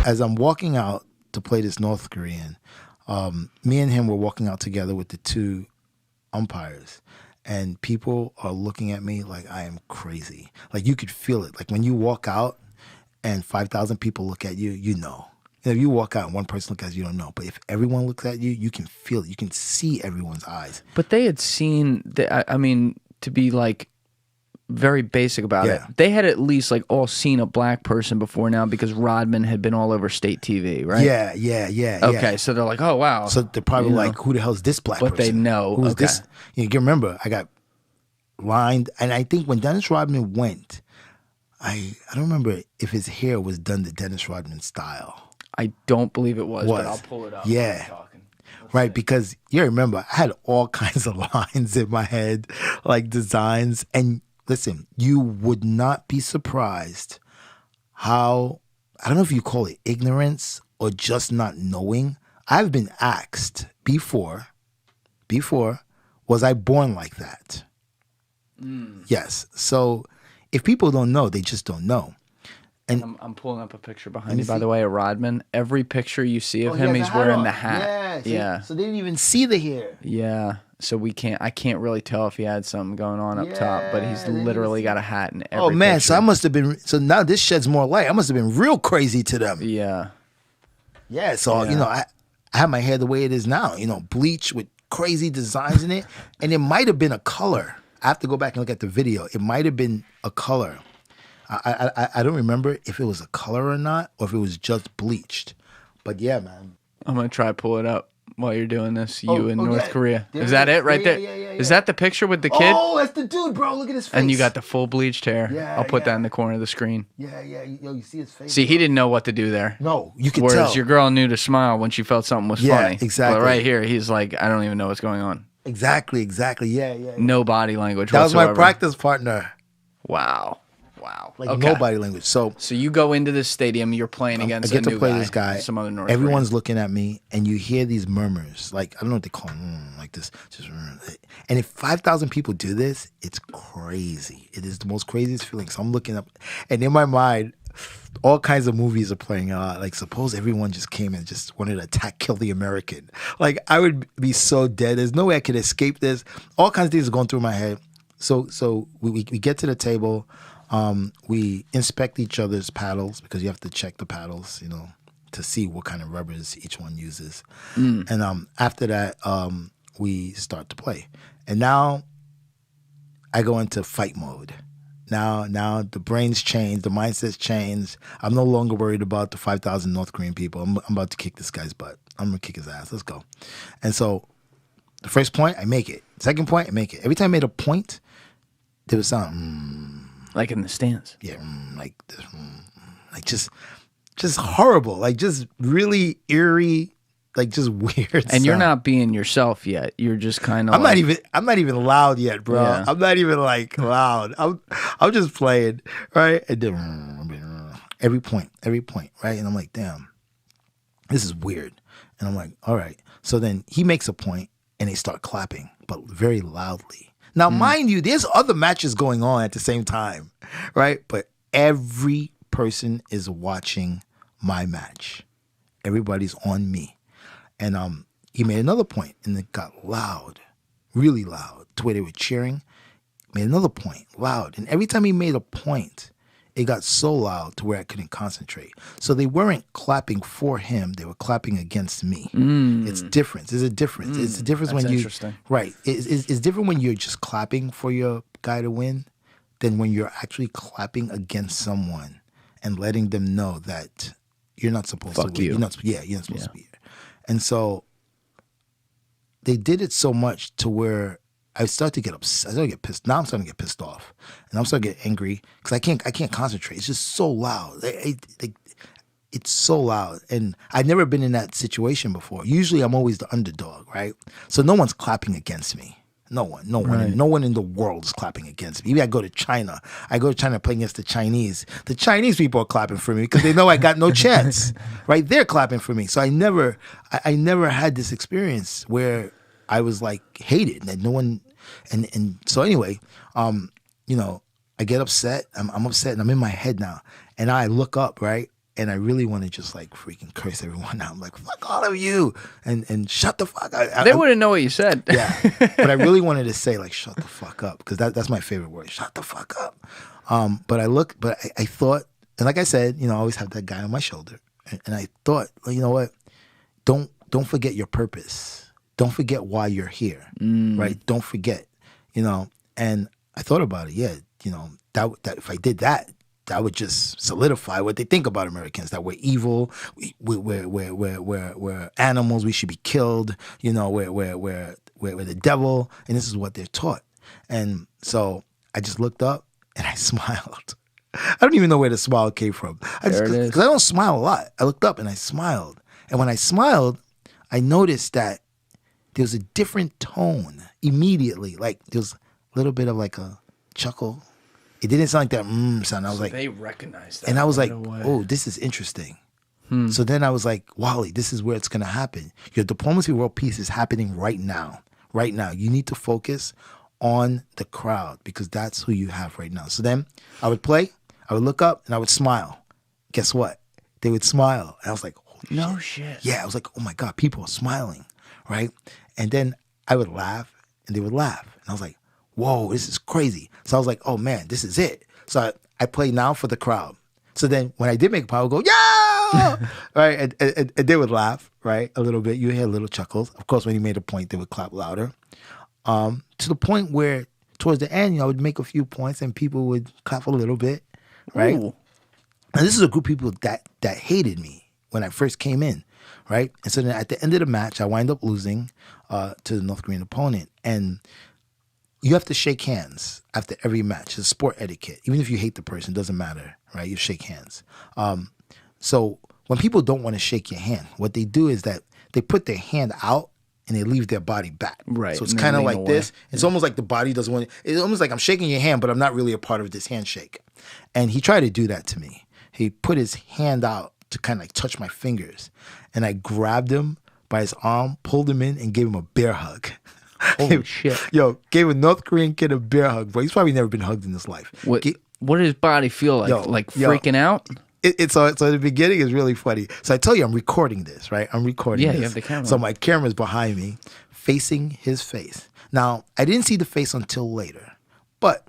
as I'm walking out to play this North Korean, me and him were walking out together with the two umpires, and people are looking at me like I am crazy. Like you could feel it. Like when you walk out and 5,000 people look at you, you know. If you walk out and one person looks at you, you don't know. But if everyone looks at you, you can feel it. You can see everyone's eyes. But they had seen, I mean, to be like very basic about it, they had at least like all seen a black person before now because Rodman had been all over state TV, right? Yeah. Okay, so they're like, oh, wow. So they're probably like, who the hell is this black person? But they know. Who's this? You can remember, I got lined. And I think when Dennis Rodman went, I don't remember if his hair was done the Dennis Rodman style. I don't believe it was, but I'll pull it up. Yeah. Right, because you remember, I had all kinds of lines in my head, like designs. And listen, you would not be surprised how, I don't know if you call it ignorance or just not knowing. I've been asked before, was I born like that? Yes. So if people don't know, they just don't know. And I'm pulling up a picture behind you, by the way, of Rodman. Every picture you see of him, he's wearing the hat. Yeah. So they didn't even see the hair. Yeah. So I can't really tell if he had something going on up top, but he's literally got a hat in every man, picture. so I must have been, so now this sheds more light. I must have been real crazy to them. Yeah. Yeah, so, you know, I have my hair the way it is now, you know, bleach with crazy designs in it. And it might have been a color. I have to go back and look at the video. It might have been a color. I don't remember if it was a color or not, or if it was just bleached. But yeah, man. I'm going to try to pull it up while you're doing this. You in North Korea. Is that it right there? Yeah. Is that the picture with the kid? Oh, that's the dude, bro. Look at his face. And you got the full bleached hair. Yeah, I'll put that in the corner of the screen. Yeah. Yo, you see his face? See, he didn't know what to do there. No, you could tell. Whereas your girl knew to smile when she felt something was funny. Exactly. But right here, he's like, I don't even know what's going on. Exactly. Yeah. No body language That whatsoever. was my practice partner. Wow. Like no body language. So you go into this stadium, you're playing against I get to play this guy. Some other North Everyone's Korean. looking at me, and you hear these murmurs. Like, I don't know what they call them, like this. And if 5,000 people do this, it's crazy. It is the most craziest feeling. So I'm looking up, and in my mind, all kinds of movies are playing out. Like, suppose everyone just came and just wanted to attack, kill the American. Like, I would be so dead. There's no way I could escape this. All kinds of things are going through my head. So we get to the table. We inspect each other's paddles because you have to check the paddles, you know, to see what kind of rubbers each one uses. And after that, we start to play. And now I go into fight mode. Now the brains change, the mindsets change. I'm no longer worried about the 5,000 North Korean people. I'm about to kick this guy's butt. I'm going to kick his ass. Let's go. And so the first point, I make it. Second point, I make it. Every time I made a point, there was something. Like in the stands. Yeah, like this, like just horrible, like just really eerie, like just weird. And sound. you're not being yourself yet. You're just kind of. I'm not even loud yet, bro. Yeah. I'm not even like loud. I'm just playing, right? And then every point, right? And I'm like, damn, this is weird. And I'm like, all right. So then he makes a point, and they start clapping, but very loudly. Now, mind you, there's other matches going on at the same time, right? But every person is watching my match. Everybody's on me. And he made another point, and it got loud, really loud, to where they were cheering. Made another point, loud. And every time he made a point, it got so loud to where I couldn't concentrate. So they weren't clapping for him. They were clapping against me. It's different. There's a difference. It's a difference when you... interesting. Right. It's different when you're just clapping for your guy to win than when you're actually clapping against someone and letting them know that you're not supposed to win. You. You're not supposed to be here. And so they did it so much to where I started to get upset. I started to get pissed. Now I'm starting to get pissed off, and I'm starting to get angry because I can't concentrate. It's just so loud. It's so loud, and I've never been in that situation before. Usually, I'm always the underdog, right? So no one's clapping against me. No one in the world is clapping against me. Maybe I go to China. To play against the Chinese. The Chinese people are clapping for me because they know I got no chance, right? They're clapping for me. So I never had this experience where I was like hated that no one, and so anyway, you know, I get upset. I'm upset, and I'm in my head now, and I look up, right, and I really want to just like freaking curse everyone out. I'm like, fuck all of you, and shut the fuck up. They wouldn't know what you said. Yeah, but I really wanted to say like, shut the fuck up, because that's my favorite word. Shut the fuck up. But I thought, and like I said, I always have that guy on my shoulder, and I thought, well, you know what? Don't forget your purpose. Don't forget why you're here, right? Don't forget, And I thought about it. Yeah, that if I did that, that would just solidify what they think about Americans, that we're evil, we're animals, we should be killed, we're the devil, and this is what they're taught. And so I just looked up and I smiled. I don't even know where the smile came from. Because I don't smile a lot. I looked up and I smiled. And when I smiled, I noticed that there was a different tone immediately. Like there was a little bit of like a chuckle. It didn't sound like that sound. I was like, they recognized that. And I was like, oh, this is interesting. So then I was like, Wally, this is where it's going to happen. Your diplomacy of world peace is happening right now. Right now. You need to focus on the crowd because that's who you have right now. So then I would play, I would look up, and I would smile. Guess what? They would smile. And I was like, holy no shit. Yeah, I was like, oh my God, people are smiling, right? And then I would laugh, and they would laugh. And I was like, whoa, this is crazy. So I was like, oh man, this is it. So I play now for the crowd. So then when I did make a point, I would go, yeah! Right? And they would laugh, right? A little bit. You hear little chuckles. Of course, when you made a point, they would clap louder. To the point where towards the end, I would make a few points and people would clap a little bit, right? Ooh. And this is a group of people that hated me when I first came in, right? And so then at the end of the match, I wind up losing to the North Korean opponent. And you have to shake hands after every match. It's sport etiquette. Even if you hate the person, it doesn't matter, right? You shake hands. So when people don't want to shake your hand, what they do is that they put their hand out and they leave their body back. Right. So it's kind of like this. It's almost like the body doesn't want it's almost like I'm shaking your hand, but I'm not really a part of this handshake. And he tried to do that to me. He put his hand out to kind of like touch my fingers. And I grabbed him by his arm, pulled him in, and gave him a bear hug. Holy shit. Yo, gave a North Korean kid a bear hug, bro. He's probably never been hugged in his life. What did his body feel like? Freaking out? So the beginning is really funny. So I tell you, I'm recording this, right? I'm recording this. Yeah, you have the camera. So my camera's behind me, facing his face. Now, I didn't see the face until later. But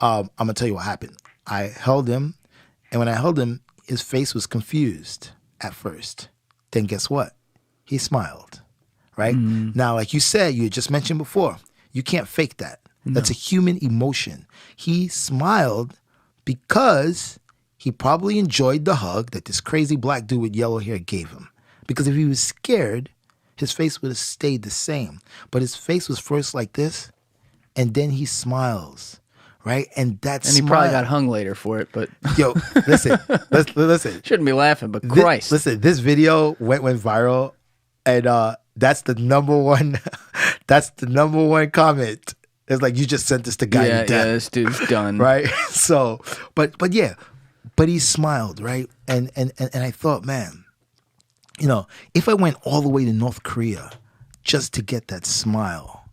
I'm going to tell you what happened. I held him, and when I held him, his face was confused at first. Then guess what? He smiled, right? Now, like you said, you just mentioned before, you can't fake that. No. That's a human emotion. He smiled because he probably enjoyed the hug that this crazy black dude with yellow hair gave him. Because if he was scared, his face would have stayed the same. But his face was first like this, and then he smiles, right? And he probably got hung later for it, but... Yo, listen. Shouldn't be laughing, but Christ. Listen, this video went viral, and that's the number one comment. It's like, you just sent this to guy to death. Yeah, this dude's done. Right? So, but yeah, but he smiled, right? And I thought, man, if I went all the way to North Korea just to get that smile,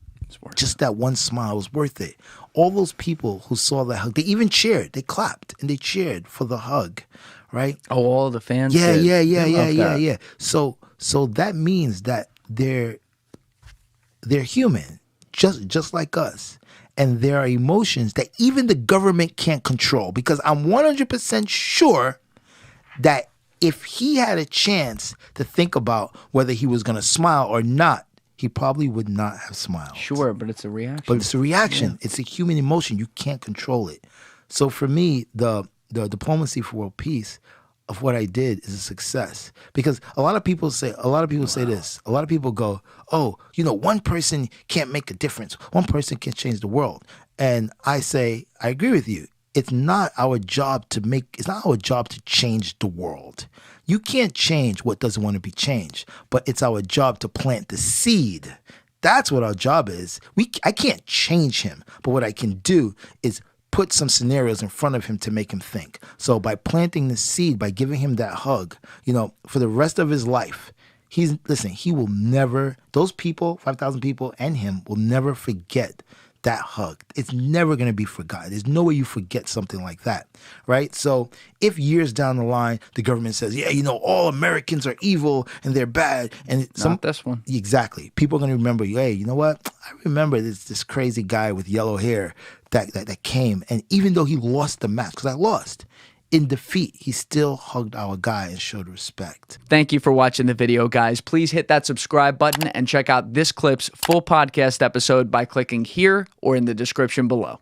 just that one smile was worth it. All those people who saw that hug, they even cheered, they clapped and they cheered for the hug, right? Oh, all the fans? Yeah. So that means that they're human, just like us. And there are emotions that even the government can't control, because I'm 100% sure that if he had a chance to think about whether he was going to smile or not, he probably would not have smiled. Sure, but it's a reaction. Yeah. It's a human emotion. You can't control it. So for me, the diplomacy for world peace of what I did is a success. Because a lot of people say this. A lot of people go, oh, one person can't make a difference. One person can change the world. And I say, I agree with you. It's not our job to change the world. You can't change what doesn't want to be changed, but it's our job to plant the seed. That's what our job is. I can't change him, but what I can do is put some scenarios in front of him to make him think. So by planting the seed, by giving him that hug, for the rest of his life, he will never, those people, 5,000 people and him will never forget that hug. It's never going to be forgotten. There's no way you forget something like that, right? So if years down the line, the government says, yeah, you know, all Americans are evil and they're bad. And Not this one. Exactly. People are going to remember, hey, you know what? I remember this crazy guy with yellow hair that came. And even though he lost the match, because I lost, in defeat, he still hugged our guy and showed respect. Thank you for watching the video, guys. Please hit that subscribe button and check out this clip's full podcast episode by clicking here or in the description below.